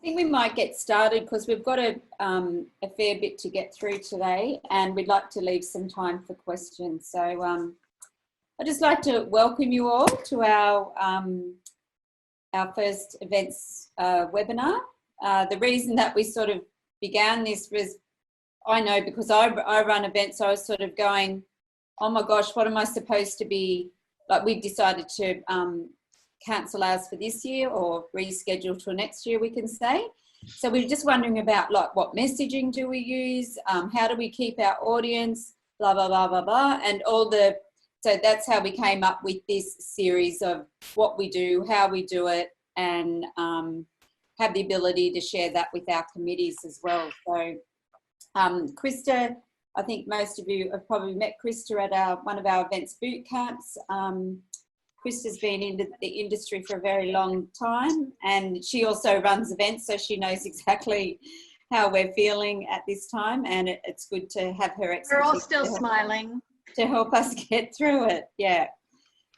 think we might get started because we've got a fair bit to get through today, and we'd like to leave some time for questions. So I'd just like to welcome you all to our first events webinar. The reason that we sort of began this was, I know because I run events, so I was sort of going, oh my gosh, what am I supposed to be, like we've decided to cancel ours for this year or reschedule till next year, we can say. So we're just wondering about like what messaging do we use, how do we keep our audience, blah, blah, blah, blah, blah, and all the, so that's how we came up with this series of what we do, how we do it, and have the ability to share that with our committees as well. So Krista, I think most of you have probably met Krista at one of our events boot camps. Krista's been in the industry for a very long time, and she also runs events, so she knows exactly how we're feeling at this time, and it's good to have her expertise. We're all still smiling. To help us get through it, yeah.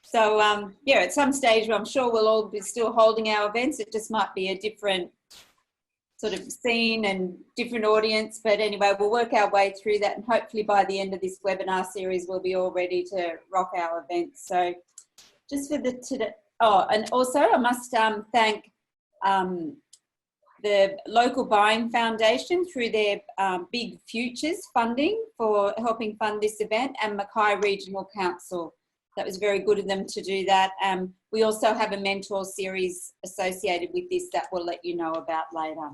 So, yeah, at some stage, I'm sure we'll all be still holding our events. It just might be a different sort of scene and different audience, but anyway, we'll work our way through that, and hopefully by the end of this webinar series, we'll be all ready to rock our events. So, just for today, oh, and also I must thank the local buying foundation through their Big Futures funding for helping fund this event, and Mackay Regional Council. That was very good of them to do that. We also have a mentor series associated with this that we'll let you know about later.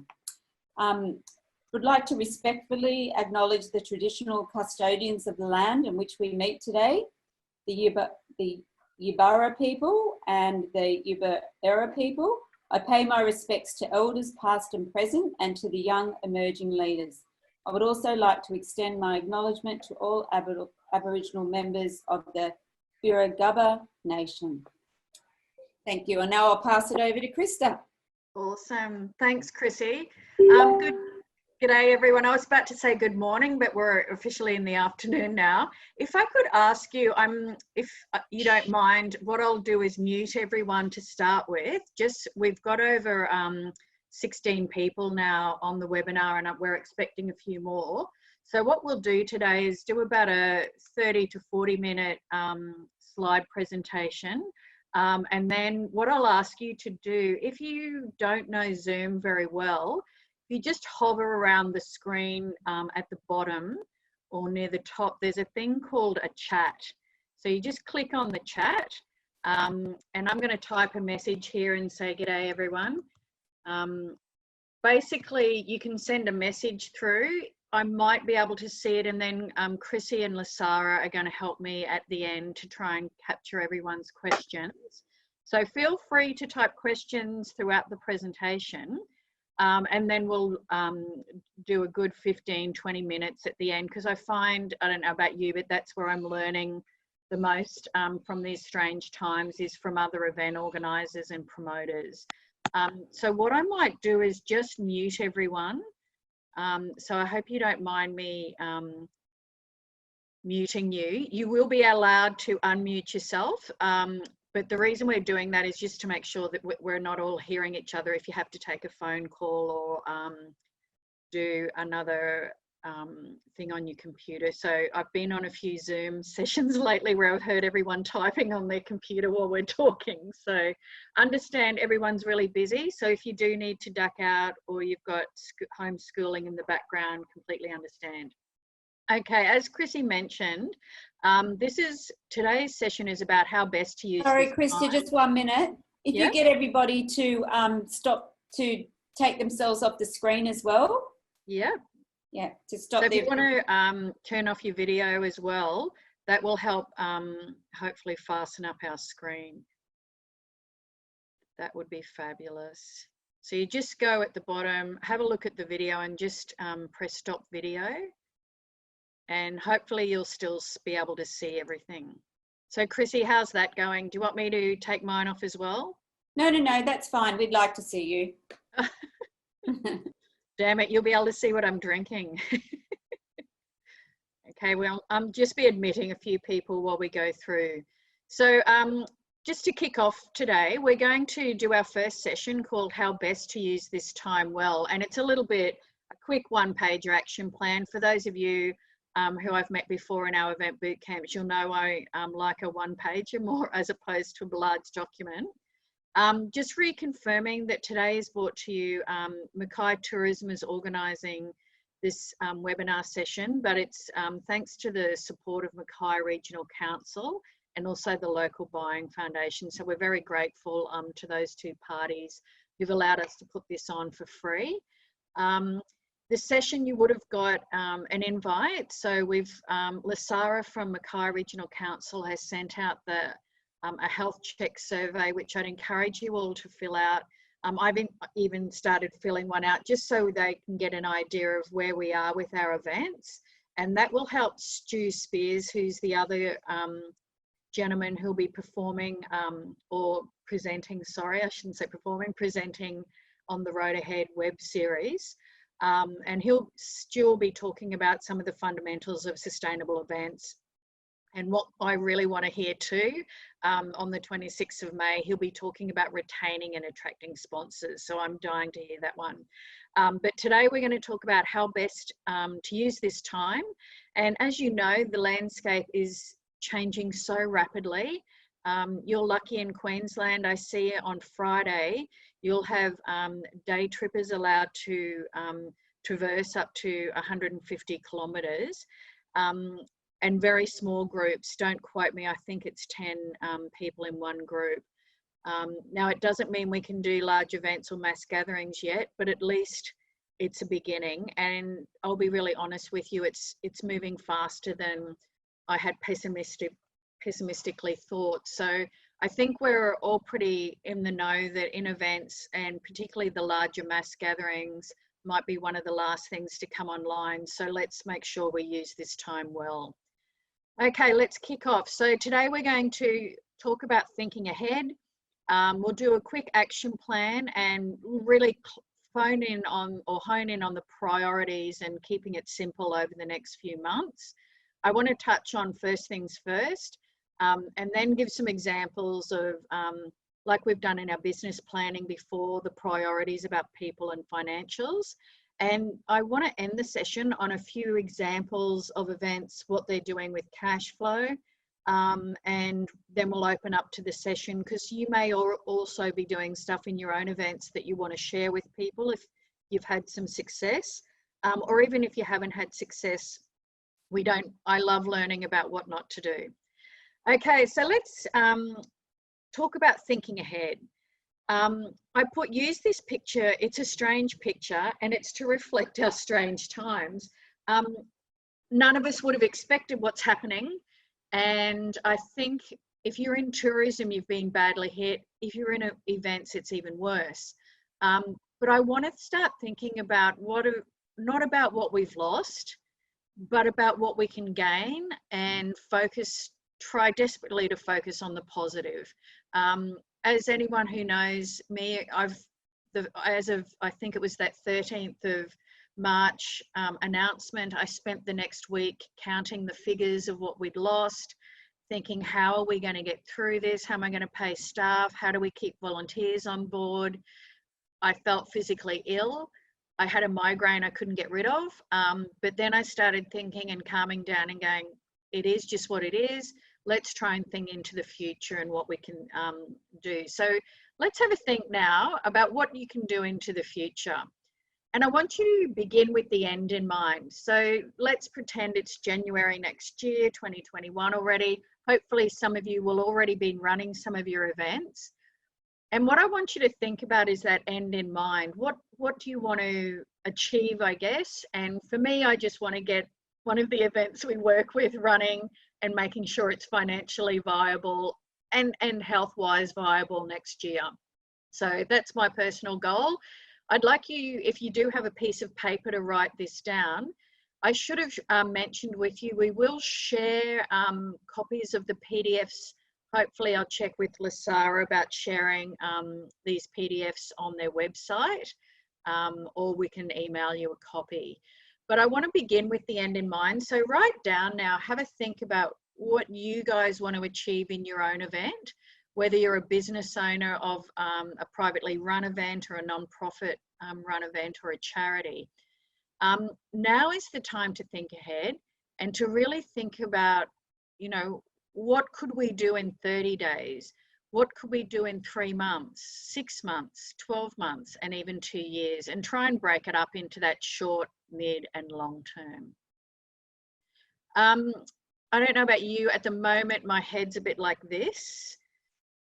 Would like to respectfully acknowledge the traditional custodians of the land in which we meet today, the Yubara people and the Yubara people. I pay my respects to elders past and present and to the young emerging leaders. I would also like to extend my acknowledgement to all Aboriginal members of the Birragubba Nation. Thank you. And now I'll pass it over to Krista. Awesome. Thanks, Chrissy. G'day, everyone. I was about to say good morning, but we're officially in the afternoon now. If I could ask you, if you don't mind, what I'll do is mute everyone to start with. We've got over 16 people now on the webinar, and we're expecting a few more. So what we'll do today is do about a 30 to 40 minute slide presentation. And then what I'll ask you to do, if you don't know Zoom very well, you just hover around the screen at the bottom or near the top, there's a thing called a chat. So you just click on the chat, and I'm going to type a message here and say, g'day everyone. Basically, you can send a message through. I might be able to see it, and then Chrissy and Lasara are going to help me at the end to try and capture everyone's questions. So feel free to type questions throughout the presentation. And then we'll do a good 15, 20 minutes at the end, because I find, I don't know about you, but that's where I'm learning the most from these strange times, is from other event organisers and promoters. So what I might do is just mute everyone. So I hope you don't mind me muting you. You will be allowed to unmute yourself. But the reason we're doing that is just to make sure that we're not all hearing each other if you have to take a phone call or do another thing on your computer. So I've been on a few Zoom sessions lately where I've heard everyone typing on their computer while we're talking. So understand everyone's really busy. So if you do need to duck out or you've got homeschooling in the background, completely understand. Okay, as Chrissy mentioned, today's session is about how best to use. Sorry, Krista, just 1 minute. If you get everybody to stop to take themselves off the screen as well. Yeah. Yeah, to stop. So if you want to turn off your video as well, that will help hopefully fasten up our screen. That would be fabulous. So you just go at the bottom, have a look at the video and just press stop video. And hopefully you'll still be able to see everything. So Chrissy, how's that going? Do you want me to take mine off as well? No, that's fine. We'd like to see you. Damn it, you'll be able to see what I'm drinking. Okay, well, just be admitting a few people while we go through. So just to kick off today, we're going to do our first session called How Best to Use This Time Well. And it's a little bit a quick one-pager action plan. For those of you who I've met before in our event boot camps, you'll know I like a one-pager more as opposed to a large document. Just reconfirming that today is brought to you, Mackay Tourism is organising this webinar session, but it's thanks to the support of Mackay Regional Council and also the Local Buying Foundation. So we're very grateful to those two parties who've allowed us to put this on for free. The session, you would have got an invite. So we've, Lasara from Mackay Regional Council has sent out a health check survey, which I'd encourage you all to fill out. I've even started filling one out just so they can get an idea of where we are with our events. And that will help Stu Spears, who's the other gentleman who'll be performing or presenting, sorry, I shouldn't say performing, presenting on the Road Ahead web series. And Stu will be talking about some of the fundamentals of sustainable events. And what I really want to hear too, on the 26th of May, he'll be talking about retaining and attracting sponsors. So I'm dying to hear that one. But today we're going to talk about how best to use this time. And as you know, the landscape is changing so rapidly. You're lucky in Queensland. I see on Friday, you'll have day trippers allowed to traverse up to 150 kilometres. And very small groups, don't quote me, I think it's 10 people in one group. Now, it doesn't mean we can do large events or mass gatherings yet, but at least it's a beginning. And I'll be really honest with you, it's moving faster than I had pessimistically thought. So I think we're all pretty in the know that in events, and particularly the larger mass gatherings, might be one of the last things to come online. So let's make sure we use this time well. Okay, let's kick off. So today we're going to talk about thinking ahead. We'll do a quick action plan and really hone in on the priorities and keeping it simple over the next few months. I want to touch on first things first, and then give some examples of, like we've done in our business planning before, the priorities about people and financials. And I want to end the session on a few examples of events, what they're doing with cash flow, and then we'll open up to the session, because you may also be doing stuff in your own events that you want to share with people if you've had some success, or even if you haven't had success. I love learning about what not to do. Okay, so let's talk about thinking ahead. Use this picture. It's a strange picture, and it's to reflect our strange times. None of us would have expected what's happening. And I think if you're in tourism, you've been badly hit. If you're in events, it's even worse. But I want to start thinking about not about what we've lost, but about what we can gain, and try desperately to focus on the positive. As anyone who knows me, as of, I think it was that 13th of March announcement, I spent the next week counting the figures of what we'd lost, thinking, how are we going to get through this? How am I going to pay staff? How do we keep volunteers on board? I felt physically ill. I had a migraine I couldn't get rid of. But then I started thinking and calming down and going, it is just what it is. Let's try and think into the future and what we can do. So let's have a think now about what you can do into the future. And I want you to begin with the end in mind. So let's pretend it's January next year, 2021 already. Hopefully some of you will already be running some of your events. And what I want you to think about is that end in mind. What do you want to achieve, I guess? And for me, I just want to get one of the events we work with running and making sure it's financially viable and health-wise viable next year. So that's my personal goal. I'd like you, if you do have a piece of paper, to write this down. I should have mentioned with you, we will share copies of the PDFs. Hopefully I'll check with Lasara about sharing these PDFs on their website, or we can email you a copy. But I want to begin with the end in mind. So write down now, have a think about what you guys want to achieve in your own event. whether you're a business owner of a privately run event or a non-profit run event or a charity. Now is the time to think ahead and to really think about, you know, what could we do in 30 days? What could we do in 3 months, 6 months, 12 months, and even 2 years, and try and break it up into that short, mid, and long term. I don't know about you, at the moment, my head's a bit like this.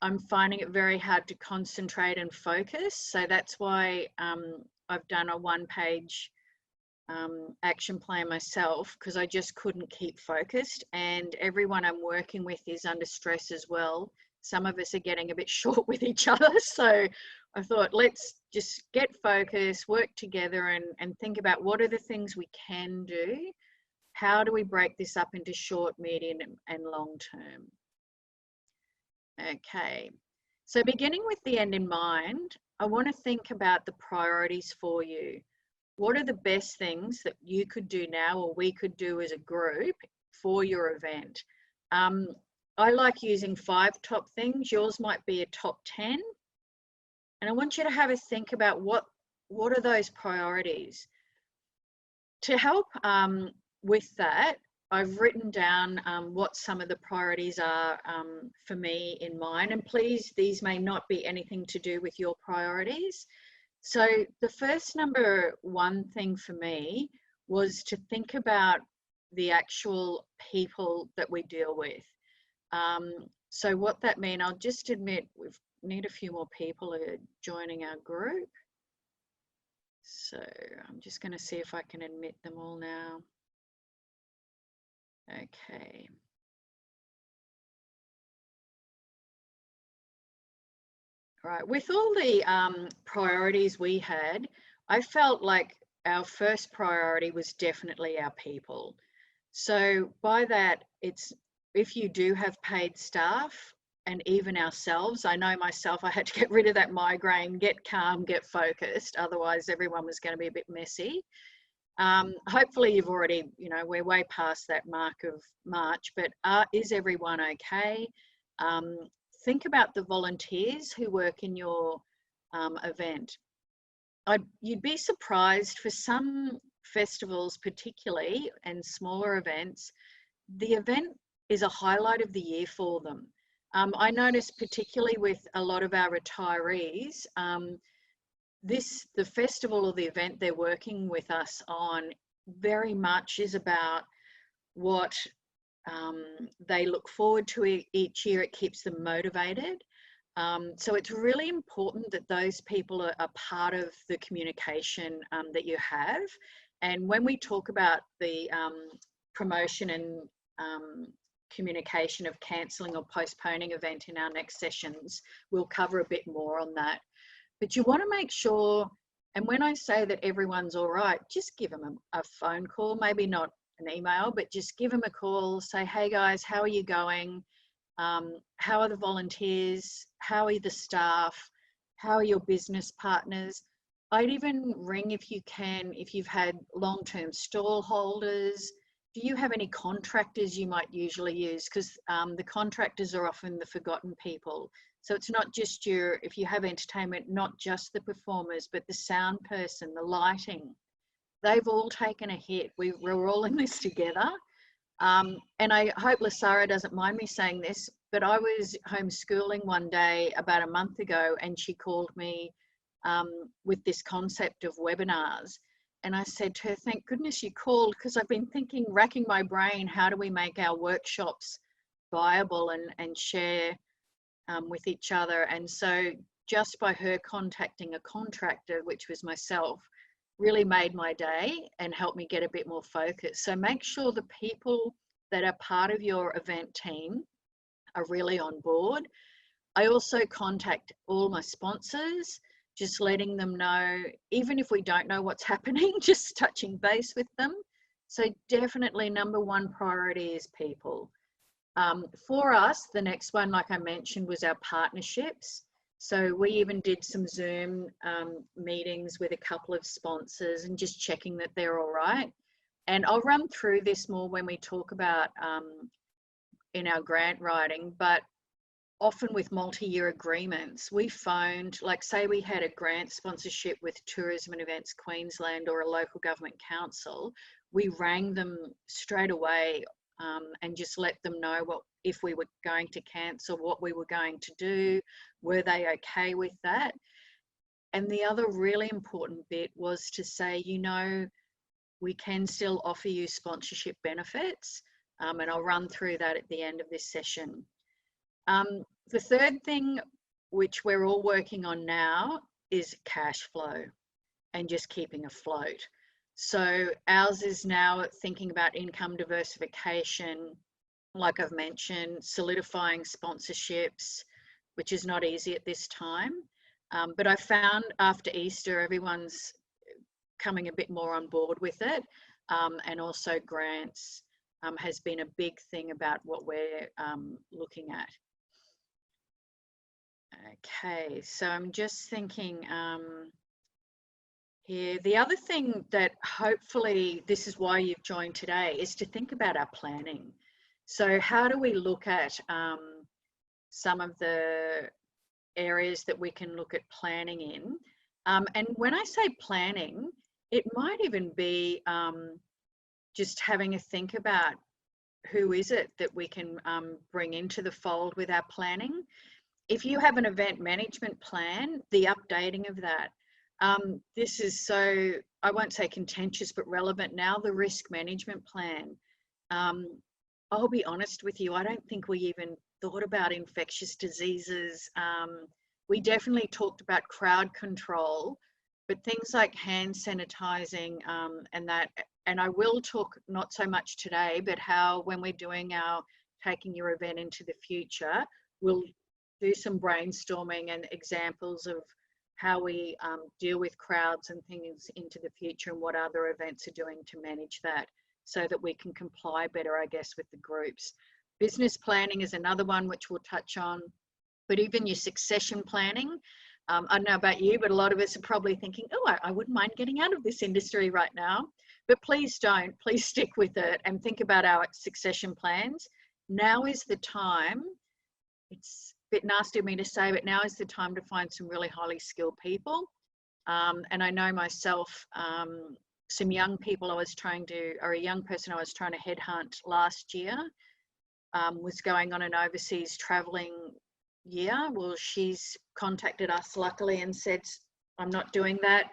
I'm finding it very hard to concentrate and focus. So that's why I've done a 1-page action plan myself, because I just couldn't keep focused, and everyone I'm working with is under stress as well. Some of us are getting a bit short with each other. So I thought, let's just get focused, work together, and think about what are the things we can do. How do we break this up into short, medium, and long term? Okay, so beginning with the end in mind, I want to think about the priorities for you. What are the best things that you could do now, or we could do as a group for your event? I like using 5 top things. Yours might be a top 10. And I want you to have a think about what are those priorities. To help with that, I've written down what some of the priorities are for me in mine. And please, these may not be anything to do with your priorities. So the first number 1 thing for me was to think about the actual people that we deal with. So what that means, I'll just admit we need a few more people joining our group. So I'm just going to see if I can admit them all now. Okay. Right, with all the priorities we had, I felt like our first priority was definitely our people. So by that, it's if you do have paid staff, and even ourselves, I know myself, I had to get rid of that migraine, get calm, get focused, otherwise everyone was going to be a bit messy. Hopefully you've already, you know, we're way past that mark of March, but is everyone okay? Think about the volunteers who work in your event. You'd be surprised, for some festivals particularly, and smaller events, the event is a highlight of the year for them. I noticed particularly with a lot of our retirees, the festival or the event they're working with us on very much is about what they look forward to each year. It keeps them motivated. So it's really important that those people are part of the communication that you have. And when we talk about the promotion and communication of cancelling or postponing event in our next sessions, we'll cover a bit more on that. But you want to make sure, and when I say that everyone's all right, just give them a phone call, maybe not an email, but just give them a call, say, hey guys, how are you going? How are the volunteers? How are the staff? How are your business partners? I'd even ring if you can, if you've had long-term stall holders. Do you have any contractors you might usually use? Because the contractors are often the forgotten people. So it's not just if you have entertainment, not just the performers, but the sound person, the lighting. They've all taken a hit. We're all in this together. And I hope Lasara doesn't mind me saying this, but I was homeschooling one day about a month ago, and she called me with this concept of webinars. And I said to her, thank goodness you called, because I've been thinking, racking my brain, how do we make our workshops viable and share with each other? And so just by her contacting a contractor, which was myself, really made my day and helped me get a bit more focus. So make sure the people that are part of your event team are really on board. I also contact all my sponsors, just letting them know, even if we don't know what's happening, just touching base with them. So definitely number 1 priority is people. For us, the next one, like I mentioned, was our partnerships. So we even did some Zoom meetings with a couple of sponsors and just checking that they're all right. And I'll run through this more when we talk about in our grant writing, but often with multi-year agreements, we found, like say we had a grant sponsorship with Tourism and Events Queensland or a local government council, we rang them straight away and just let them know what if we were going to cancel, what we were going to do, were they okay with that? And the other really important bit was to say, you know, we can still offer you sponsorship benefits, and I'll run through that at the end of this session. The third thing, which we're all working on now, is cash flow and just keeping afloat. So ours is now thinking about income diversification, like I've mentioned, solidifying sponsorships, which is not easy at this time. But I found after Easter, everyone's coming a bit more on board with it. And also grants has been a big thing about what we're looking at. Okay, so I'm just thinking here, the other thing that hopefully this is why you've joined today is to think about our planning. So how do we look at some of the areas that we can look at planning in? And when I say planning, it might even be just having a think about who is it that we can bring into the fold with our planning. If you have an event management plan, the updating of that. This is so, I won't say contentious, but relevant now, the risk management plan. I'll be honest with you, I don't think we even thought about infectious diseases. We definitely talked about crowd control, but things like hand sanitizing and that, and I will talk not so much today, but how when we're doing our taking your event into the future, we'll do some brainstorming and examples of how we deal with crowds and things into the future and what other events are doing to manage that so that we can comply better, I guess, with the groups. Business planning is another one which we'll touch on, but even your succession planning. I don't know about you, but a lot of us are probably thinking, oh, I wouldn't mind getting out of this industry right now, but please don't, please stick with it and think about our succession plans. Now is the time, it's a bit nasty of me to say, but now is the time to find some really highly skilled people. And I know myself, some young people I was trying to, or a young person I was trying to headhunt last year was going on an overseas traveling year. Well, she's contacted us luckily and said, I'm not doing that,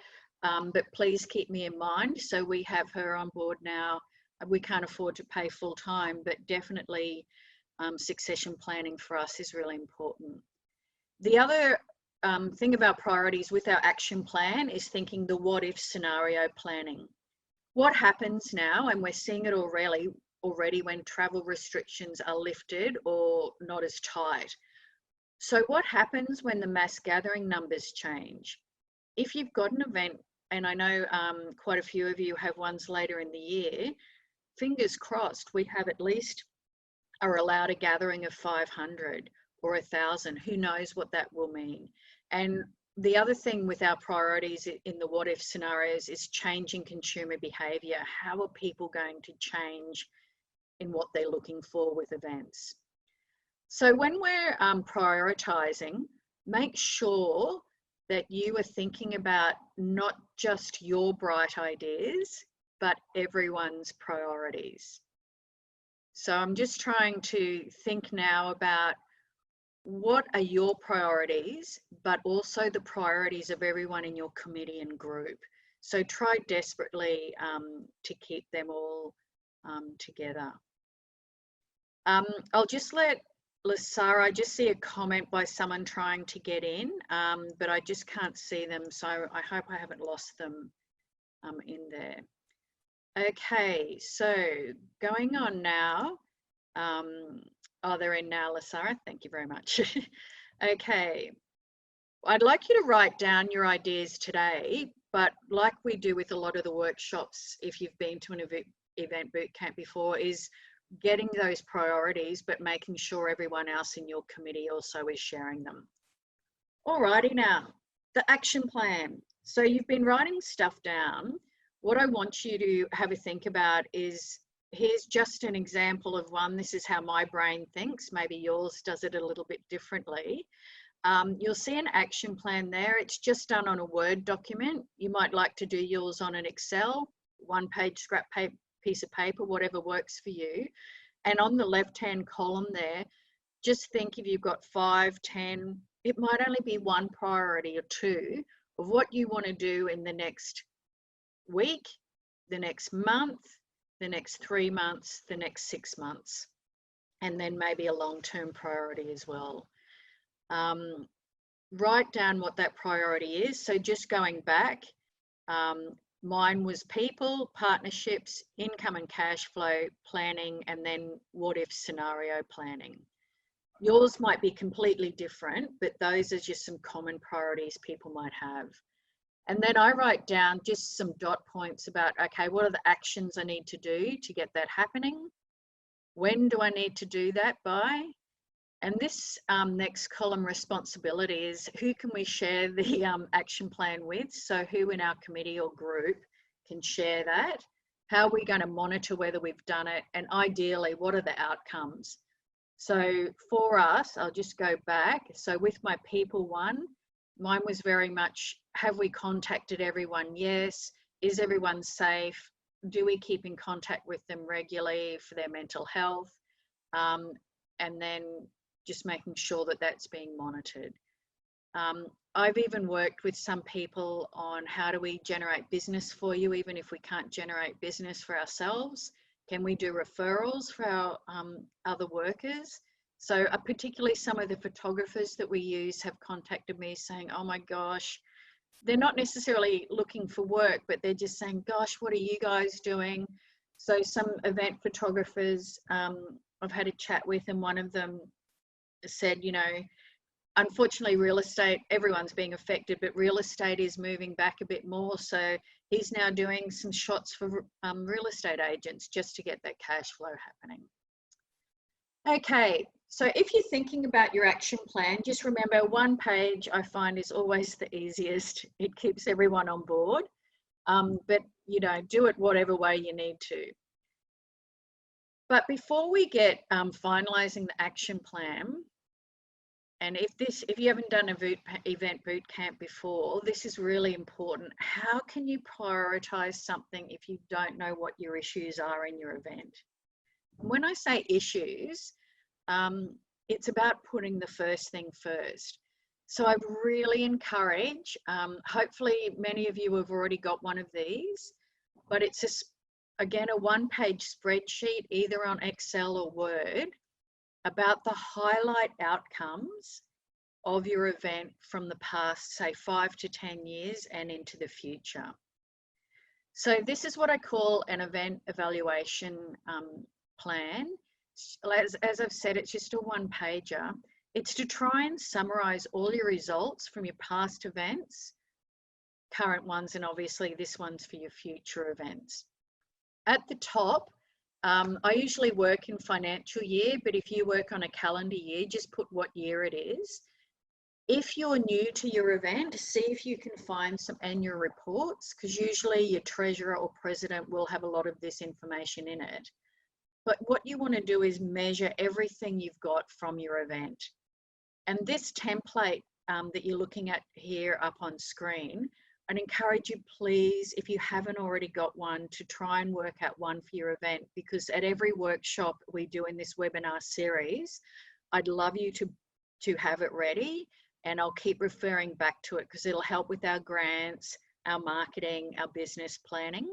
but please keep me in mind. So we have her on board now. We can't afford to pay full time, but definitely succession planning for us is really important. The other thing about priorities with our action plan is thinking the what if scenario planning. What happens now, and we're seeing it already when travel restrictions are lifted or not as tight. So what happens when the mass gathering numbers change? If you've got an event, and I know quite a few of you have ones later in the year, fingers crossed we have at least are allowed a gathering of 500 or 1,000. Who knows what that will mean? And the other thing with our priorities in the what if scenarios is changing consumer behavior. How are people going to change in what they're looking for with events? So when we're prioritizing, make sure that you are thinking about not just your bright ideas, but everyone's priorities. So I'm just trying to think now about what are your priorities, but also the priorities of everyone in your committee and group. So try desperately to keep them all together. I'll just let Lasara, I just see a comment by someone trying to get in, but I just can't see them. So I hope I haven't lost them in there. Okay, so going on now. Oh, they're in now, Lasara. Thank you very much. Okay, I'd like you to write down your ideas today, but like we do with a lot of the workshops, if you've been to an event boot camp before, is getting those priorities, but making sure everyone else in your committee also is sharing them. Alrighty now, the action plan. So you've been writing stuff down. What I want you to have a think about is here's just an example of one. This is how my brain thinks. Maybe yours does it a little bit differently. You'll see an action plan there. It's just done on a Word document. You might like to do yours on an Excel, one-page scrap paper, piece of paper, whatever works for you. And on the left-hand column there, just think if you've got 5, 10, it might only be one priority or two of what you want to do in the next week, the next month, the next 3 months, the next 6 months, and then maybe a long-term priority as well. Write down what that priority is. So just going back, mine was people, partnerships, income and cash flow planning, and then what if scenario planning. Yours might be completely different, but those are just some common priorities people might have. And then I write down just some dot points about, okay, what are the actions I need to do to get that happening? When do I need to do that by? And this next column, responsibility, is who can we share the action plan with? So who in our committee or group can share that? How are we going to monitor whether we've done it? And ideally, what are the outcomes? So for us, I'll just go back. So with my people one, mine was very much, have we contacted everyone? Yes. Is everyone safe? Do we keep in contact with them regularly for their mental health? And then just making sure that that's being monitored. I've even worked with some people on how do we generate business for you, even if we can't generate business for ourselves. Can we do referrals for our other workers? So particularly some of the photographers that we use have contacted me saying, oh my gosh, they're not necessarily looking for work, but they're just saying, gosh, what are you guys doing? So some event photographers I've had a chat with, and one of them said, you know, unfortunately real estate, everyone's being affected, but real estate is moving back a bit more. So he's now doing some shots for real estate agents just to get that cash flow happening. Okay, so if you're thinking about your action plan, just remember one page I find is always the easiest. It keeps everyone on board, but you know, do it whatever way you need to. But before we get finalizing the action plan, and if you haven't done an event boot camp before, this is really important. How can you prioritize something if you don't know what your issues are in your event? When I say issues, it's about putting the first thing first. So I really encourage, hopefully many of you have already got one of these, but it's again a one-page spreadsheet, either on Excel or Word, about the highlight outcomes of your event from the past, say 5 to 10 years and into the future. So this is what I call an event evaluation plan. As I've said, it's just a one-pager. It's to try and summarize all your results from your past events, current ones, and obviously this one's for your future events. At the top, I usually work in financial year, but if you work on a calendar year, just put what year it is. If you're new to your event, see if you can find some annual reports, because usually your treasurer or president will have a lot of this information in it. But what you want to do is measure everything you've got from your event. And this template that you're looking at here up on screen, I'd encourage you, please, if you haven't already got one, to try and work out one for your event, because at every workshop we do in this webinar series, I'd love you to have it ready, and I'll keep referring back to it because it'll help with our grants, our marketing, our business planning.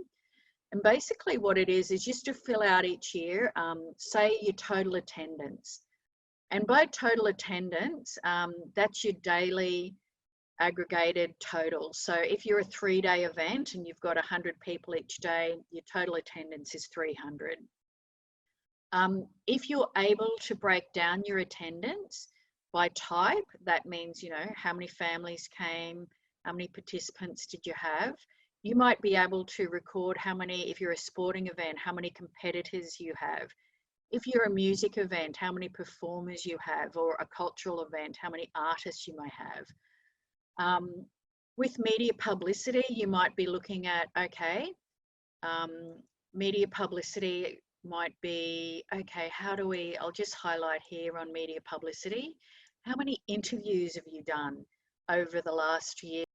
And basically what it is just to fill out each year, say your total attendance. And by total attendance, that's your daily aggregated total. So if you're a 3-day event and you've got 100 people each day, your total attendance is 300. If you're able to break down your attendance by type, that means, you know, how many families came, how many participants did you have? You might be able to record how many, if you're a sporting event, how many competitors you have. If you're a music event, how many performers you have, or a cultural event, how many artists you may have. With media publicity, you might be looking at, okay, media publicity might be, okay, I'll just highlight here on media publicity. How many interviews have you done over the last year?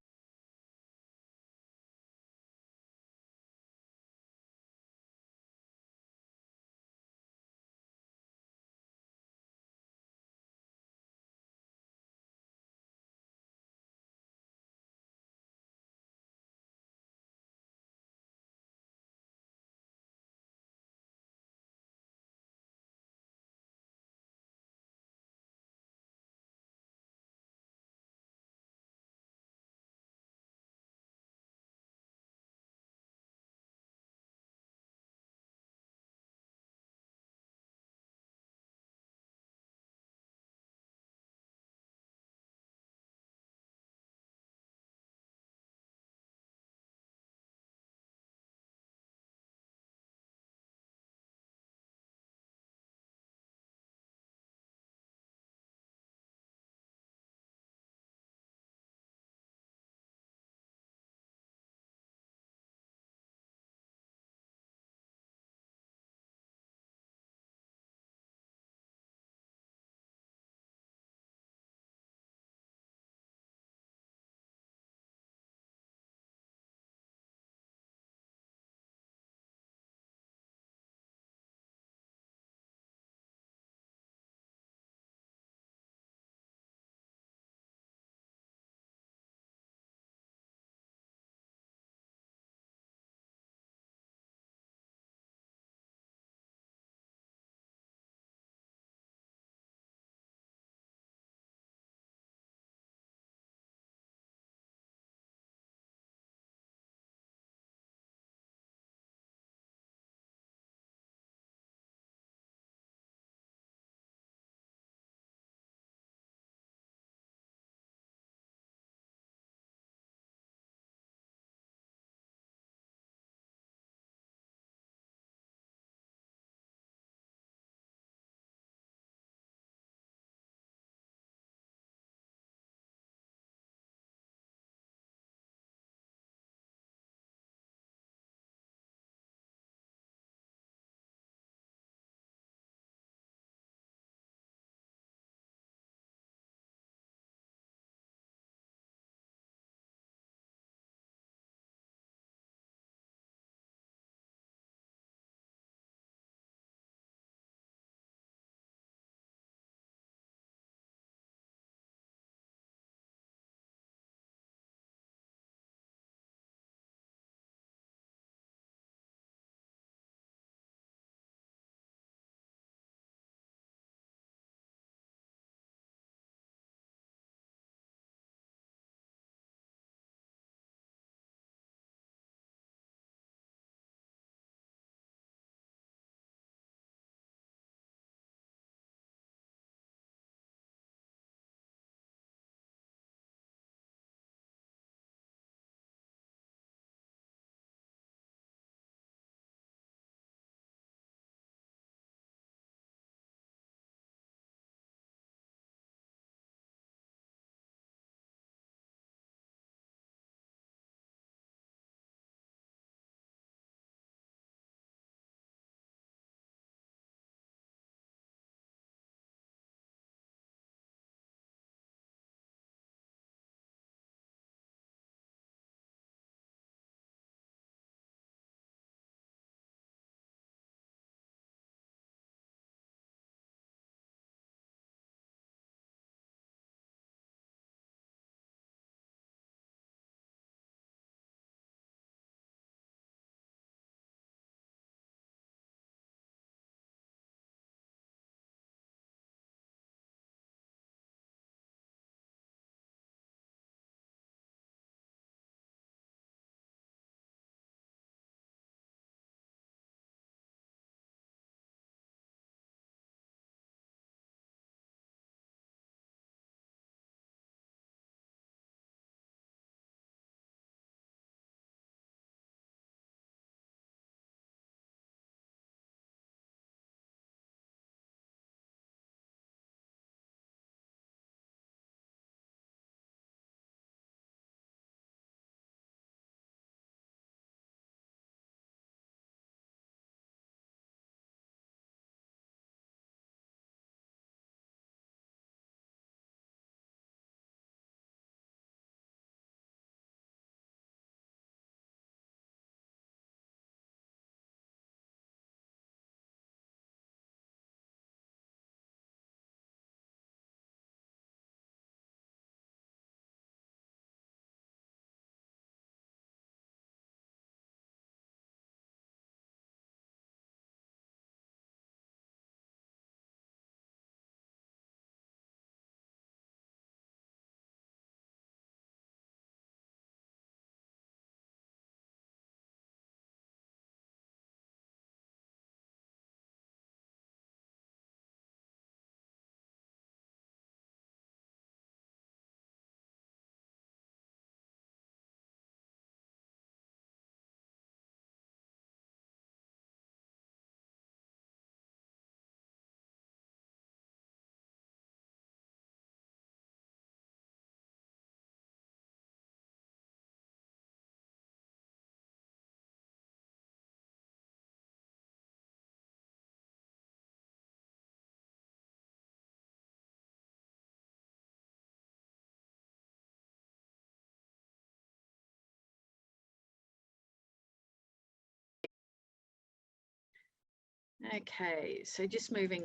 Okay, so just moving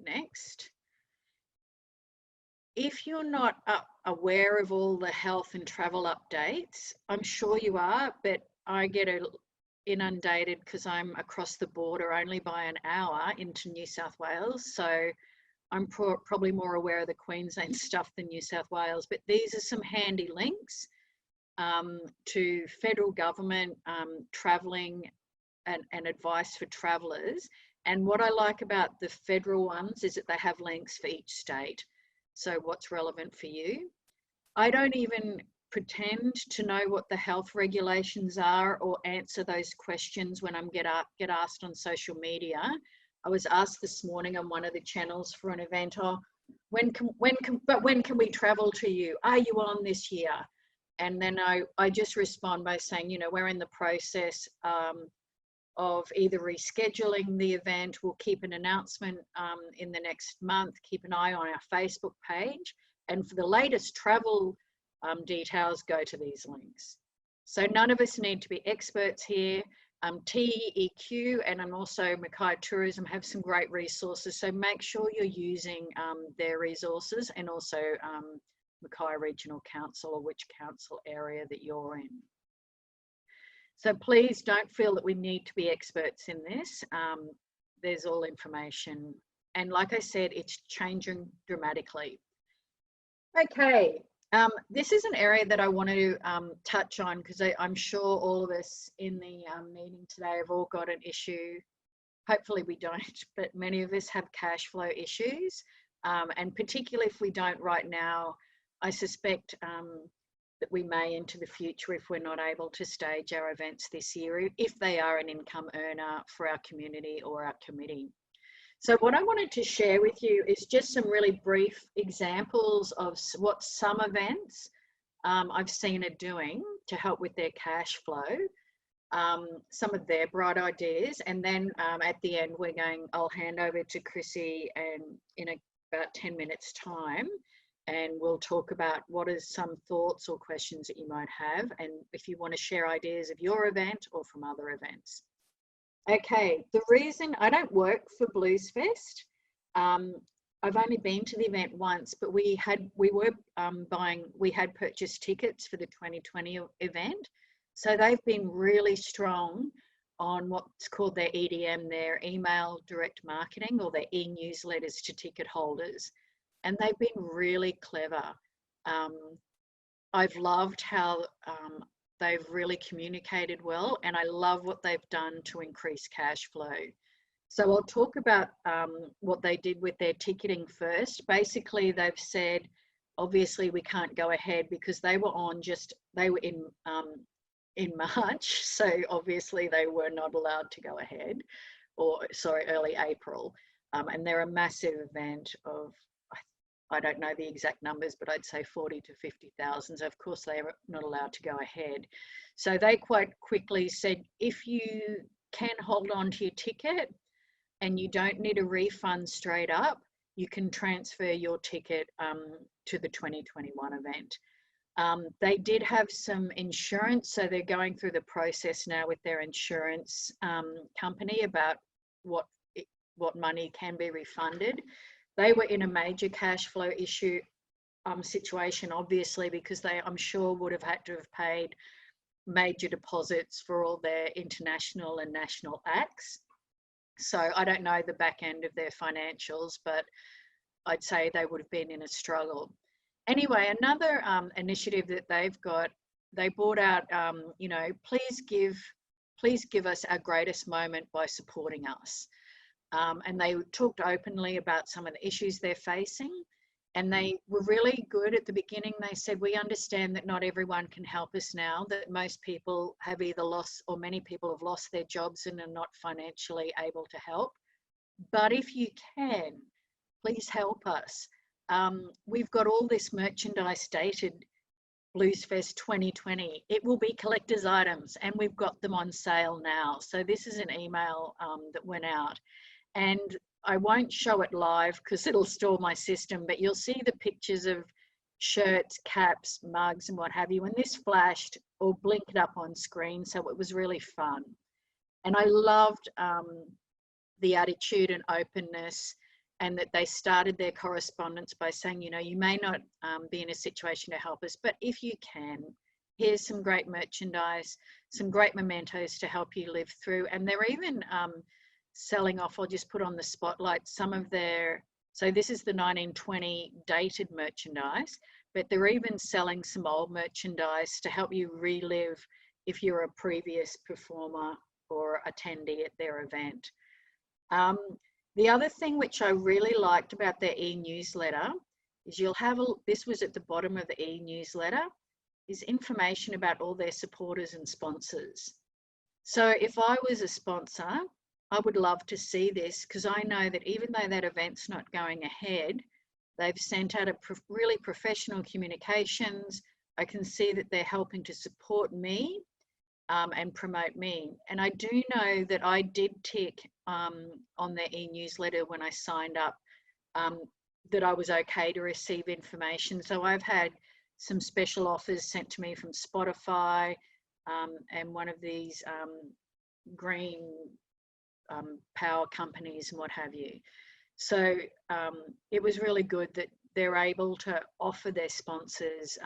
next. If you're not aware of all the health and travel updates, I'm sure you are, but I get inundated because I'm across the border only by an hour into New South Wales. So I'm probably more aware of the Queensland stuff than New South Wales, but these are some handy links to federal government travelling and advice for travellers. And what I like about the federal ones is that they have links for each state. So what's relevant for you? I don't even pretend to know what the health regulations are or answer those questions when I get asked on social media. I was asked this morning on one of the channels for an event, oh, when can we travel to you? Are you on this year? And then I just respond by saying, you know, we're in the process of either rescheduling the event. We'll keep an announcement in the next month. Keep an eye on our Facebook page. And for the latest travel details, go to these links. So none of us need to be experts here. TEQ and also Mackay Tourism have some great resources. So make sure you're using their resources, and also Mackay Regional Council, or which council area that you're in. So please don't feel that we need to be experts in this. There's all information. And like I said, it's changing dramatically. Okay, this is an area that I want to touch on, because I'm sure all of us in the meeting today have all got an issue. Hopefully we don't, but many of us have cash flow issues. And particularly if we don't right now, I suspect that we may into the future if we're not able to stage our events this year, if they are an income earner for our community or our committee. So what I wanted to share with you is just some really brief examples of what some events I've seen are doing to help with their cash flow, some of their bright ideas, and then at the end I'll hand over to Chrissy and in about 10 minutes time, and we'll talk about what are some thoughts or questions that you might have, and if you want to share ideas of your event or from other events. Okay, the reason I don't work for Bluesfest, I've only been to the event once, but we had purchased tickets for the 2020 event. So they've been really strong on what's called their EDM, their email direct marketing, or their e-newsletters to ticket holders. And they've been really clever. I've loved how they've really communicated well, and I love what they've done to increase cash flow. So I'll talk about what they did with their ticketing first. Basically, they've said, obviously we can't go ahead because they were in March, so obviously they were not allowed to go ahead, or sorry, early April. And they're a massive event of, I don't know the exact numbers, but I'd say 40 to 50,000. So of course they are not allowed to go ahead. So they quite quickly said, if you can hold on to your ticket and you don't need a refund straight up, you can transfer your ticket to the 2021 event. They did have some insurance, so they're going through the process now with their insurance company about what money can be refunded. They were in a major cash flow issue situation, obviously, because I'm sure would have had to have paid major deposits for all their international and national acts. So I don't know the back end of their financials, but I'd say they would have been in a struggle. Anyway, another initiative that they've got, they brought out, you know, please give us our greatest moment by supporting us. And they talked openly about some of the issues they're facing, and they were really good at the beginning. They said, we understand that not everyone can help us now, that most people have either lost, or many people have lost their jobs and are not financially able to help. But if you can, please help us. We've got all this merchandise dated Bluesfest 2020. It will be collector's items, and we've got them on sale now. So this is an email that went out. And I won't show it live because it'll stall my system, but you'll see the pictures of shirts, caps, mugs, and what have you. And this flashed or blinked up on screen, so it was really fun. And I loved the attitude and openness, and that they started their correspondence by saying, you know, you may not be in a situation to help us, but if you can, here's some great merchandise, some great mementos to help you live through. And they're even selling off, I'll just put on the spotlight, some of their, so this is the 1920 dated merchandise, but they're even selling some old merchandise to help you relive if you're a previous performer or attendee at their event. The other thing which I really liked about their e-newsletter is you'll have, this was at the bottom of the e-newsletter, is information about all their supporters and sponsors. So if I was a sponsor, I would love to see this, because I know that even though that event's not going ahead, they've sent out a really professional communications. I can see that they're helping to support me and promote me. And I do know that I did tick on their e-newsletter when I signed up that I was okay to receive information. So I've had some special offers sent to me from Spotify and one of these green power companies and what have you. So it was really good that they're able to offer their sponsors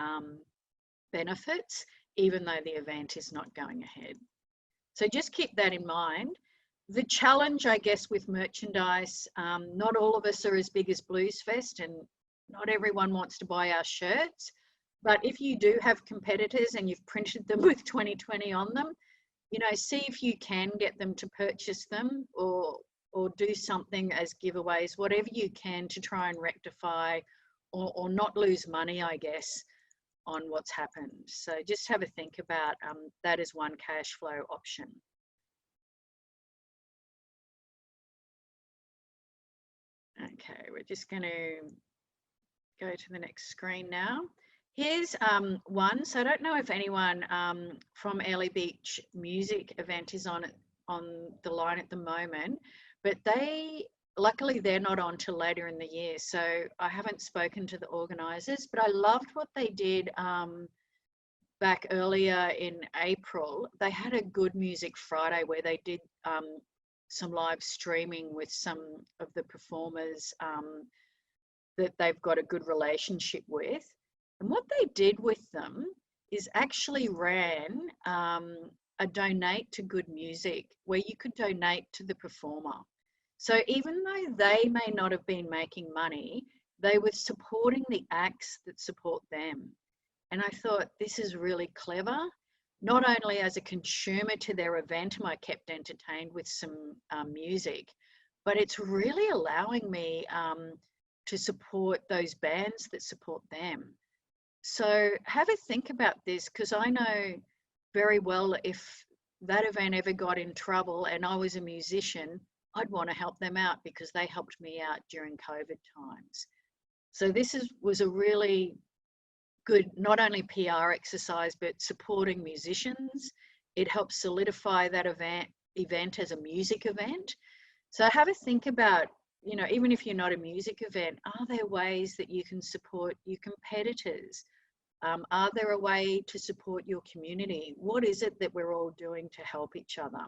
benefits, even though the event is not going ahead. So just keep that in mind. The challenge, I guess, with merchandise, not all of us are as big as Blues Fest, and not everyone wants to buy our shirts. But if you do have competitors and you've printed them with 2020 on them, you know, see if you can get them to purchase them, or do something as giveaways, whatever you can to try and rectify or not lose money, I guess, on what's happened. So just have a think about that as one cash flow option. Okay, we're just going to go to the next screen now. Here's one. So I don't know if anyone from Early Beach Music event is on the line at the moment, but luckily they're not on till later in the year. So I haven't spoken to the organisers, but I loved what they did back earlier in April. They had a Good Music Friday where they did some live streaming with some of the performers that they've got a good relationship with. And what they did with them is actually ran a donate to good music, where you could donate to the performer. So even though they may not have been making money, they were supporting the acts that support them. And I thought, this is really clever. Not only as a consumer to their event am I kept entertained with some music, but it's really allowing me to support those bands that support them. So have a think about this, because I know very well if that event ever got in trouble and I was a musician, I'd want to help them out because they helped me out during COVID times. So this was a really good, not only PR exercise, but supporting musicians. It helps solidify that event as a music event. So have a think about, you know, even if you're not a music event, are there ways that you can support your competitors? Are there a way to support your community? What is it that we're all doing to help each other?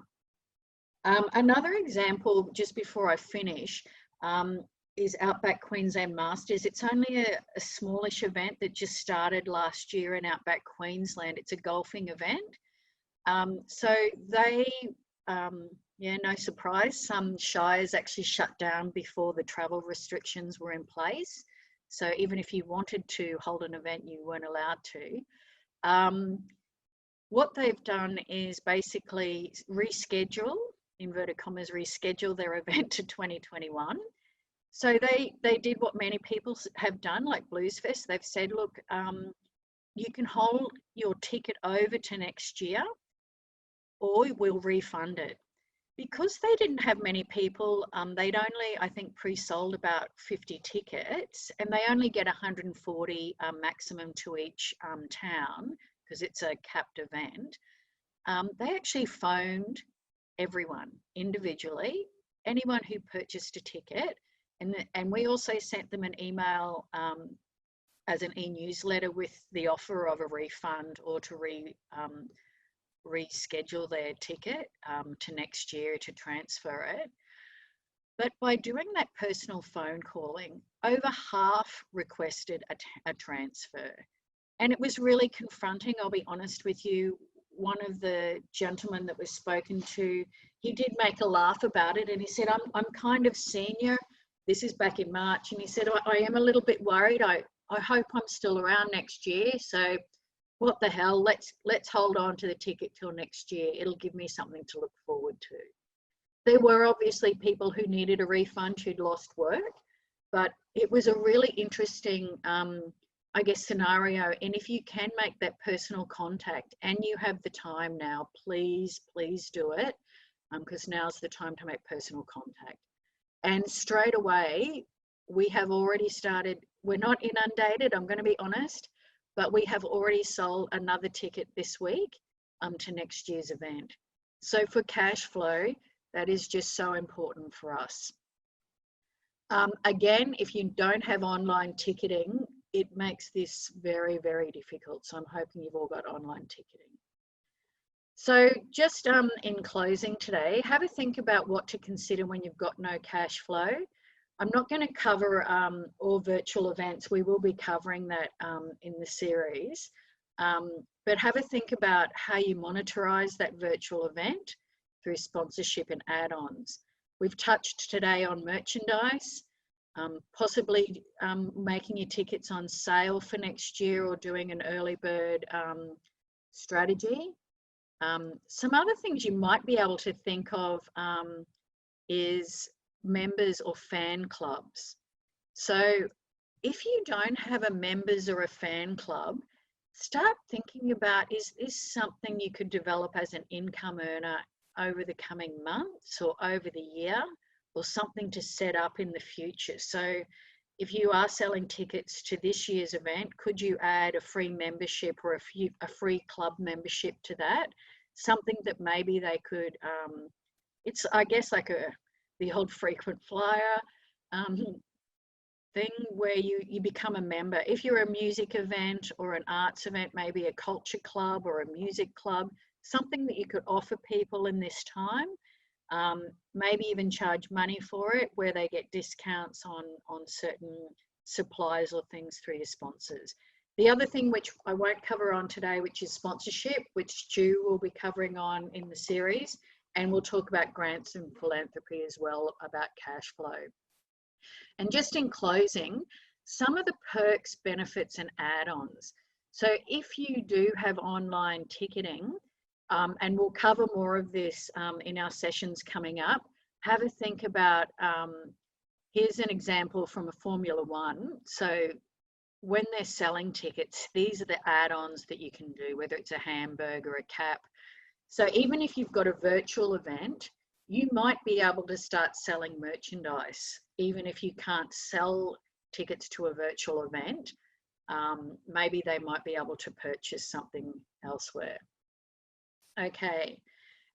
Another example, just before I finish, is Outback Queensland Masters. It's only a smallish event that just started last year in Outback Queensland. It's a golfing event. So they, yeah, no surprise, some shires actually shut down before the travel restrictions were in place. So even if you wanted to hold an event, you weren't allowed to. What they've done is basically reschedule, inverted commas, reschedule their event to 2021. So they did what many people have done, like Blues Fest. They've said, look, you can hold your ticket over to next year, or we'll refund it. Because they didn't have many people, they'd only, I think, pre-sold about 50 tickets, and they only get 140 maximum to each town, because it's a capped event. They actually phoned everyone individually, anyone who purchased a ticket, and we also sent them an email as an e-newsletter with the offer of a refund or to reschedule their ticket to next year to transfer it. But by doing that personal phone calling, over half requested a transfer. And it was really confronting, I'll be honest with you. One of the gentlemen that was spoken to, he did make a laugh about it, and he said, I'm kind of senior. This is back in March, and he said, I am a little bit worried. I hope I'm still around next year. So what the hell, let's hold on to the ticket till next year. It'll give me something to look forward to. There were obviously people who needed a refund who'd lost work, but it was a really interesting, I guess, scenario. And if you can make that personal contact and you have the time now, please do it, because now's the time to make personal contact. And straight away, we have already started, we're not inundated, I'm going to be honest, but we have already sold another ticket this week to next year's event. So for cash flow, that is just so important for us. Again, if you don't have online ticketing, it makes this very, very difficult. So I'm hoping you've all got online ticketing. So just in closing today, have a think about what to consider when you've got no cash flow. I'm not going to cover all virtual events. We will be covering that in the series. But have a think about how you monetize that virtual event through sponsorship and add-ons. We've touched today on merchandise, possibly making your tickets on sale for next year or doing an early bird strategy. Some other things you might be able to think of is members or fan clubs. So if you don't have a members or a fan club, start thinking about, is this something you could develop as an income earner over the coming months or over the year, or something to set up in the future? So if you are selling tickets to this year's event, could you add a free membership or a free club membership to that? Something that maybe they could, it's, I guess, like the old frequent flyer thing where you become a member. If you're a music event or an arts event, maybe a culture club or a music club, something that you could offer people in this time, maybe even charge money for it, where they get discounts on certain supplies or things through your sponsors. The other thing, which I won't cover on today, which is sponsorship, which Stu will be covering on in the series, and we'll talk about grants and philanthropy as well, about cash flow. And just in closing, some of the perks, benefits and add-ons. So if you do have online ticketing, and we'll cover more of this in our sessions coming up, have a think about, here's an example from a Formula One. So when they're selling tickets, these are the add-ons that you can do, whether it's a hamburger, a cap. So even if you've got a virtual event, you might be able to start selling merchandise, even if you can't sell tickets to a virtual event. Maybe they might be able to purchase something elsewhere. Okay,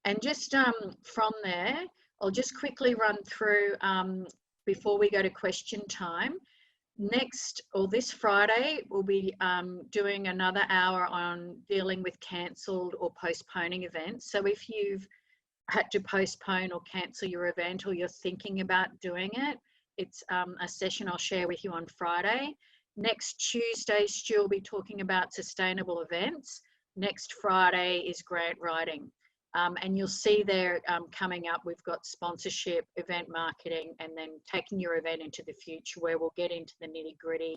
and just from there, I'll just quickly run through before we go to question time. Next, or this Friday, we'll be doing another hour on dealing with cancelled or postponing events. So if you've had to postpone or cancel your event, or you're thinking about doing it, it's a session I'll share with you on Friday. Next Tuesday, Stu will be talking about sustainable events. Next Friday is grant writing. And you'll see there coming up, we've got sponsorship, event marketing, and then taking your event into the future, where we'll get into the nitty-gritty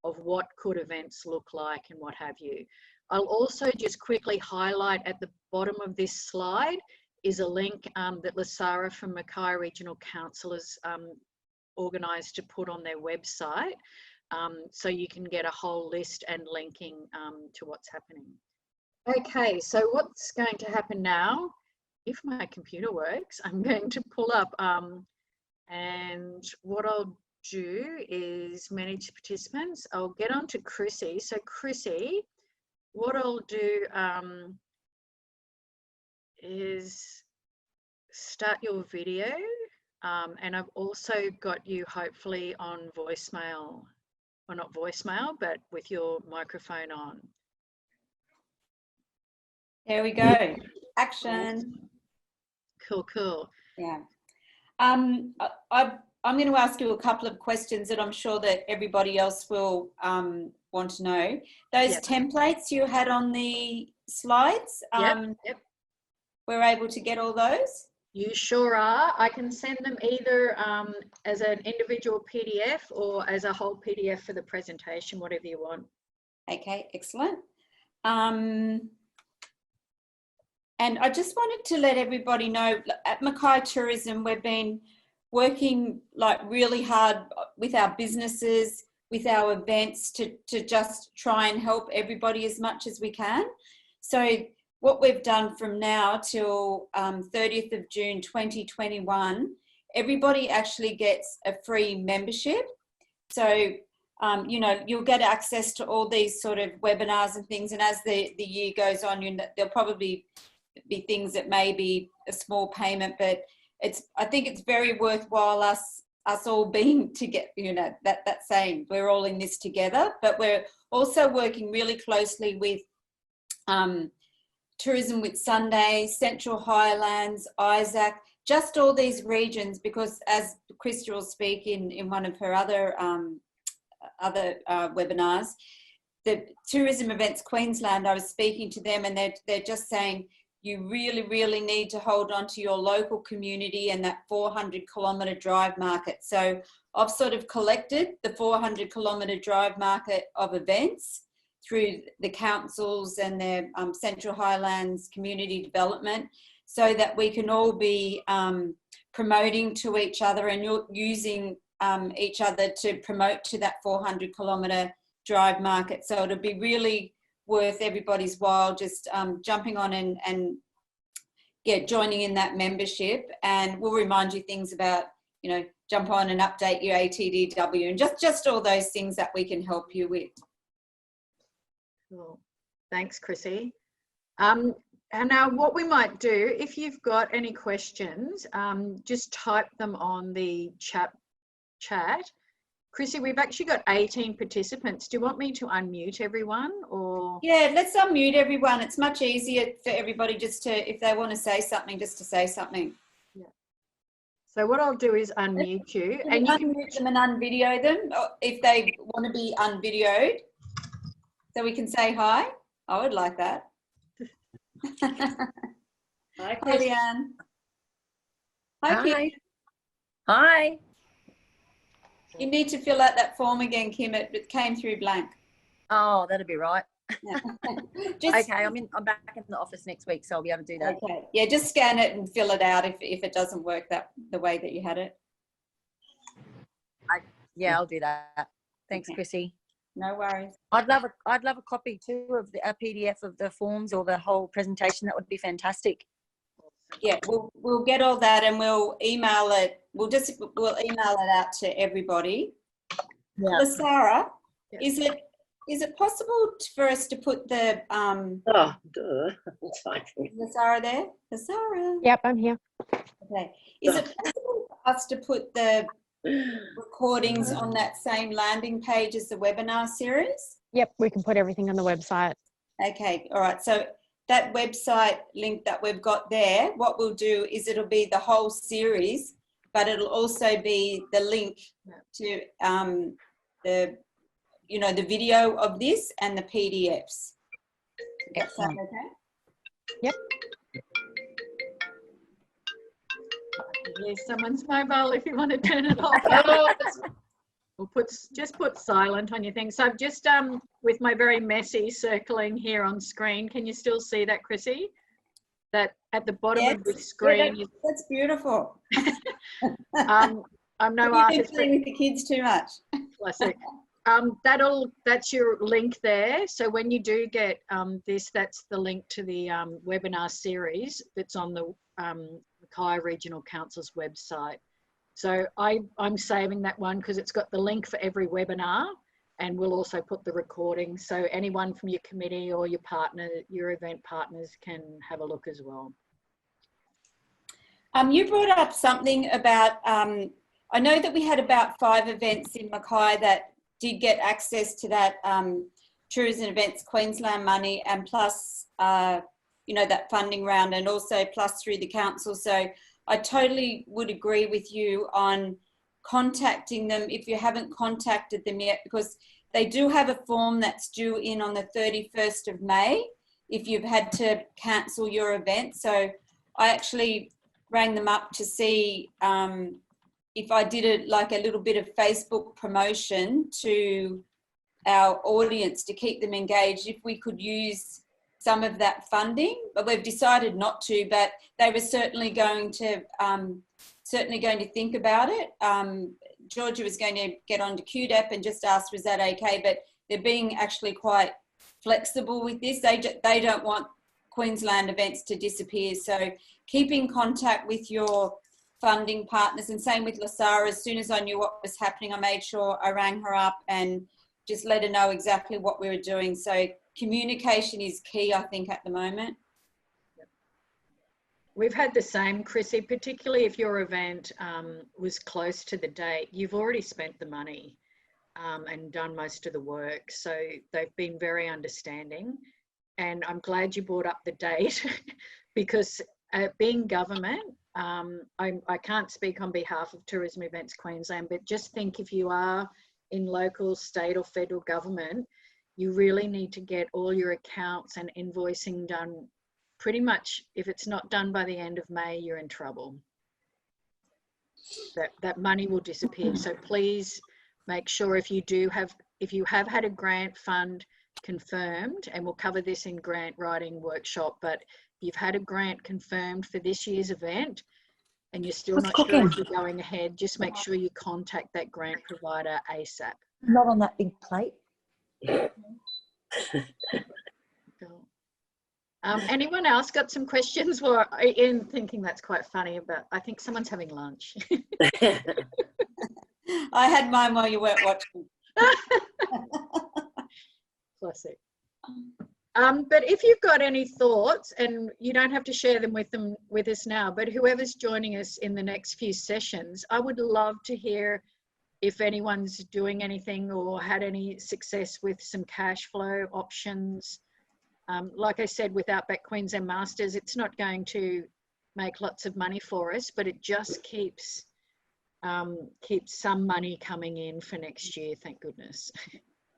of what could events look like and what have you. I'll also just quickly highlight at the bottom of this slide is a link that Lasara from Mackay Regional Council has organised to put on their website, so you can get a whole list and linking to what's happening. Okay, so what's going to happen now, if my computer works, I'm going to pull up and what I'll do is manage participants. I'll get on to Chrissy. So Chrissy, what I'll do is start your video, and I've also got you hopefully on voicemail, or not voicemail, but with your microphone on. There we go. Action. Cool, cool. Yeah. I'm going to ask you a couple of questions that I'm sure that everybody else will want to know. Those templates you had on the slides, we're able to get all those? You sure are. I can send them either as an individual PDF or as a whole PDF for the presentation, whatever you want. Okay, excellent. And I just wanted to let everybody know, at Mackay Tourism, we've been working like really hard with our businesses, with our events to just try and help everybody as much as we can. So what we've done from now till 30th of June 2021, everybody actually gets a free membership. So, you know, you'll get access to all these sort of webinars and things. And as the year goes on, there'll probably be things that may be a small payment, but I think it's very worthwhile us all being together, you know, that saying, we're all in this together. But we're also working really closely with Tourism with Sunday, Central Highlands, Isaac, just all these regions, because as Krista will speak in one of her other webinars, the Tourism Events Queensland, I was speaking to them, and they're just saying you really, really need to hold on to your local community and that 400-kilometre drive market. So I've sort of collected the 400-kilometre drive market of events through the councils and their Central Highlands community development, so that we can all be promoting to each other and using each other to promote to that 400-kilometre drive market. So it'll be really worth everybody's while just jumping on and joining in that membership, and we'll remind you things about, you know, jump on and update your ATDW and just all those things that we can help you with. Cool. Thanks, Chrissy. And now what we might do, if you've got any questions, just type them on the chat. Chrissy, we've actually got 18 participants. Do you want me to unmute everyone, or? Yeah, let's unmute everyone. It's much easier for everybody just to, if they want to say something, just to say something. Yeah. So what I'll do is unmute you. And you can unmute them and unvideo them if they want to be unvideoed. So we can say hi. I would like that. Hi, Leanne. Hi, Kim. Hi. You need to fill out that form again, Kim. It came through blank. Oh, that'll be right. Yeah. Okay, I'm back in the office next week, so I'll be able to do that. Okay. Yeah, just scan it and fill it out if it doesn't work the way that you had it. Yeah, I'll do that. Thanks, Chrissy. No worries. I'd love a copy too of a PDF of the forms or the whole presentation. That would be fantastic. Yeah, we'll get all that and we'll email it. We'll email it out to everybody. Yeah. Sarah, is it possible for us to put the Oh, duh. It's fine. is Sarah there? Sarah. Yep, I'm here. Okay. Is it possible for us to put the recordings on that same landing page as the webinar series? Yep, we can put everything on the website. Okay, all right. So that website link that we've got there, what we'll do is it'll be the whole series, but it'll also be the link to the video of this and the PDFs. Excellent. Okay? Yep. There's someone's mobile if you want to turn it off. Or just put silent on your thing. So I've just with my very messy circling here on screen. Can you still see that, Chrissy? That at the bottom of the screen. Yeah, that's beautiful. I'm no artist. You've been playing with the kids too much. Classic. That's your link there. So when you do get this, that's the link to the webinar series that's on the Mackay Regional Council's website. So I'm saving that one because it's got the link for every webinar, and we'll also put the recording. So anyone from your committee or your partner, your event partners, can have a look as well. You brought up something about, I know that we had about 5 events in Mackay that did get access to that Tourism Events Queensland money, and plus, that funding round, and also plus through the council. So I totally would agree with you on contacting them if you haven't contacted them yet, because they do have a form that's due in on the 31st of May if you've had to cancel your event. So I actually rang them up to see if I did a little bit of Facebook promotion to our audience to keep them engaged, if we could use some of that funding, but we've decided not to, but they were certainly going to think about it. Georgia was going to get onto QDAP and just ask, was that okay? But they're being actually quite flexible with this. They don't want Queensland events to disappear. So keep in contact with your funding partners, and same with Lasara. As soon as I knew what was happening, I made sure I rang her up and just let her know exactly what we were doing. So communication is key, I think, at the moment. We've had the same, Chrissy, particularly if your event was close to the date. You've already spent the money and done most of the work. So they've been very understanding. And I'm glad you brought up the date because being government, I can't speak on behalf of Tourism Events Queensland, but just think if you are in local, state or federal government, you really need to get all your accounts and invoicing done. Pretty much, if it's not done by the end of May, you're in trouble. That money will disappear. So please make sure if you have had a grant fund confirmed, and we'll cover this in grant writing workshop, but you've had a grant confirmed for this year's event and you're still not sure if you're going ahead, just make sure you contact that grant provider ASAP. Not on that big plate. Anyone else got some questions? Well, Ian thinking that's quite funny, but I think someone's having lunch. I had mine while you weren't watching. Classic. But if you've got any thoughts, and you don't have to share them with us now, but whoever's joining us in the next few sessions, I would love to hear if anyone's doing anything or had any success with some cash flow options. Like I said, with Outback Queensland Masters, it's not going to make lots of money for us, but it just keeps some money coming in for next year, thank goodness.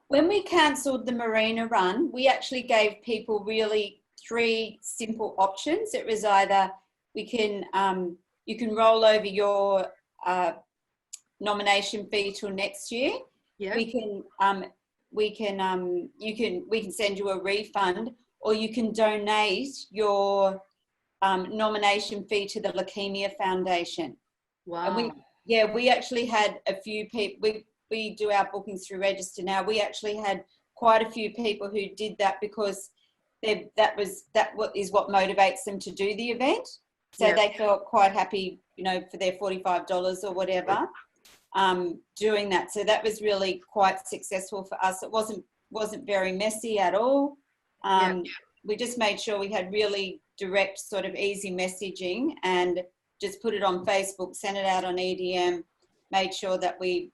When we cancelled the Marina run, we actually gave people really 3 simple options. It was either you can roll over your nomination fee till next year. Yeah. We can send you a refund, or you can donate your nomination fee to the Leukemia Foundation. Wow. And we actually had a few people. We do our bookings through Register now. We actually had quite a few people who did that because that is what motivates them to do the event. So yeah. They felt quite happy, for their $45 or whatever, doing that. So that was really quite successful for us. It wasn't very messy at all. We just made sure we had really direct, sort of easy messaging, and just put it on Facebook, sent it out on EDM, made sure that we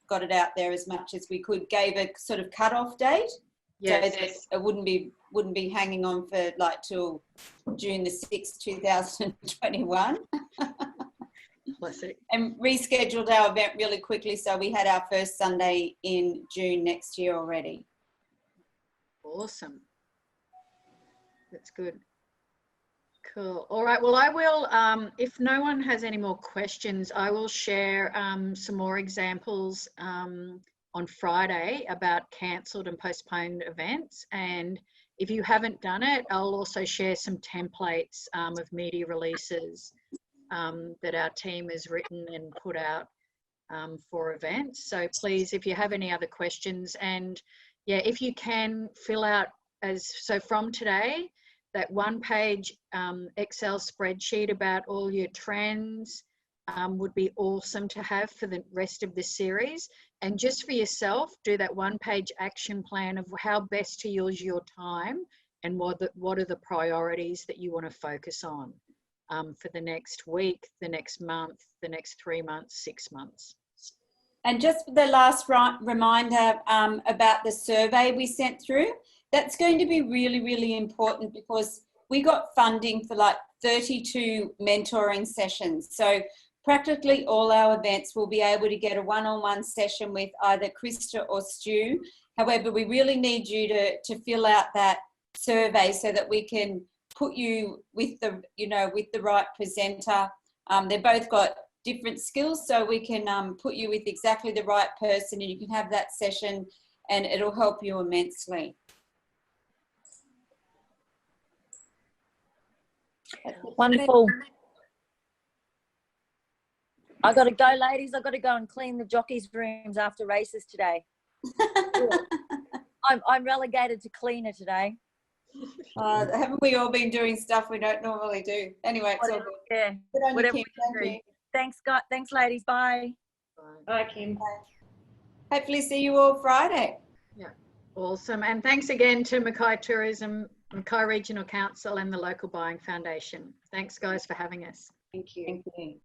got it out there as much as we could, gave a sort of cut-off date, so that it wouldn't be hanging on for till June the 6th, 2021. Classic. And rescheduled our event really quickly, so we had our first Sunday in June next year already. Awesome. That's good. Cool. All right. Well, I will, if no one has any more questions, I will share some more examples on Friday about cancelled and postponed events. And if you haven't done it, I'll also share some templates of media releases that our team has written and put out for events. So please, if you have any other questions, and yeah, if you can fill out so from today, that 1-page Excel spreadsheet about all your trends would be awesome to have for the rest of the series. And just for yourself, do that 1-page action plan of how best to use your time and what are the priorities that you want to focus on for the next week, the next month, the next 3 months, 6 months. And just the last reminder about the survey we sent through, that's going to be really, really important, because we got funding for like 32 mentoring sessions. So practically all our events will be able to get a one-on-one session with either Krista or Stu. However, we really need you to fill out that survey so that we can put you with the, with the right presenter. They've both got different skills, so we can put you with exactly the right person, and you can have that session and it'll help you immensely. Wonderful. I got to go, ladies. I got to go and clean the jockeys' rooms after races today. I'm relegated to cleaner today. Haven't we all been doing stuff we don't normally do? Anyway, it's all good. Yeah. Good on you, Whatever Kim. we Thank do. you. Thanks, Scott. Thanks, ladies. Bye. Bye, Kim. Hopefully see you all Friday. Awesome. And thanks again to Mackay Tourism, Mackay Regional Council and the Local Buying Foundation. Thanks, guys, for having us. Thank you. Thank you.